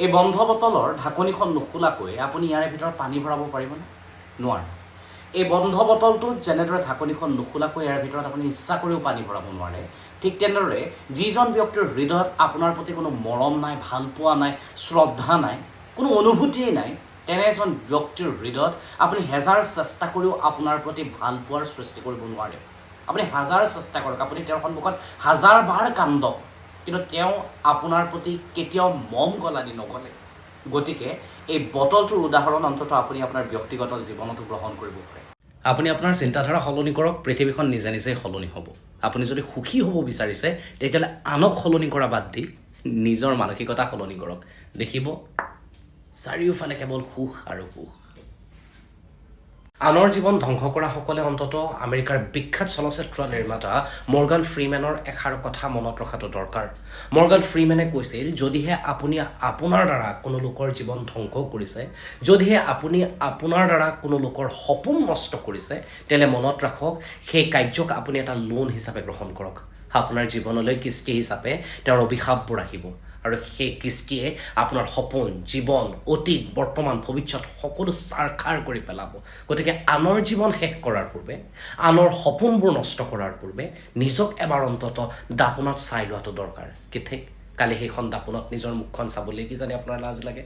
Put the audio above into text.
এই বন্ধ বটলৰ ঢাকনিখন নুখোলাকৈ আপুনি ইয়াৰে ভিতৰত পানী ভৰাব পাৰিবনে? নোৱাৰে। এই বন্ধ বটলটোত যেনেদৰে ঢাকনিখন নুখোলাকৈ ইয়াৰ ভিতৰত আপুনি ইচ্ছা কৰিও পানী ভৰাব নোৱাৰে, ঠিক তেনেদৰে যিজন ব্যক্তিৰ হৃদয়ত আপোনাৰ প্ৰতি কোনো মৰম নাই, ভাল পোৱা নাই, শ্ৰদ্ধা নাই, কোনো অনুভূতিয়েই নাই, তেনে এজন ব্যক্তিৰ হৃদয়ত আপুনি হেজাৰ চেষ্টা কৰিও আপোনাৰ প্ৰতি ভাল পোৱাৰ সৃষ্টি কৰিব নোৱাৰে। আপুনি হাজাৰ চেষ্টা কৰক, আপুনি তেওঁৰ সন্মুখত হাজাৰ বাৰ কান্দক, কিন্তু তেওঁ আপোনাৰ প্ৰতি কেতিয়াও মম গলানি নগলে। গতিকে এই বটলটোৰ উদাহৰণ অন্তত আপুনি আপোনাৰ ব্যক্তিগত জীৱনতো গ্ৰহণ কৰিব পাৰে। আপুনি আপোনাৰ চিন্তাধাৰা সলনি কৰক, পৃথিৱীখন নিজে নিজেই সলনি হ'ব। আপুনি যদি সুখী হ'ব বিচাৰিছে, তেতিয়াহ'লে আনক সলনি কৰা বাদ দি নিজৰ মানসিকতা সলনি কৰক। দেখিব চাৰিওফালে কেৱল সুখ আৰু সুখ। আনৰ জীৱন ধ্বংস কৰাসকলে অন্তত আমেৰিকাৰ বিখ্যাত চলচ্চিত্ৰ নিৰ্মাতা মৰ্গান ফ্ৰিমেনৰ এষাৰ কথা মনত ৰখাটো দৰকাৰ। মৰ্গান ফ্ৰিমেনে কৈছিল, যদিহে আপুনি আপোনাৰ দ্বাৰা কোনো লোকৰ জীৱন ধ্বংস কৰিছে, যদিহে আপুনি আপোনাৰ দ্বাৰা কোনো লোকৰ সপোন নষ্ট কৰিছে, তেন্তে মনত ৰাখক সেই কাৰ্যক আপুনি এটা লোন হিচাপে গ্ৰহণ কৰক। আপোনাৰ জীৱনলৈ কিস্তি হিচাপে তেওঁৰ অভিশাপবোৰ আহিব, আৰু সেই কিস্তিয়ে আপোনাৰ সপোন, জীৱন, অতীত, বৰ্তমান, ভৱিষ্যত সকলো ছাৰখাৰ কৰি পেলাব। গতিকে আনৰ জীৱন শেষ কৰাৰ পূৰ্বে, আনৰ সপোনবোৰ নষ্ট কৰাৰ পূৰ্বে নিজক এবাৰ অন্তত দাপোনত চাই লোৱাটো দৰকাৰ। কি ঠিক কালি সেইখন দাপোনত নিজৰ মুখখন চাবলৈ কি জানি আপোনাৰ লাজ লাগে?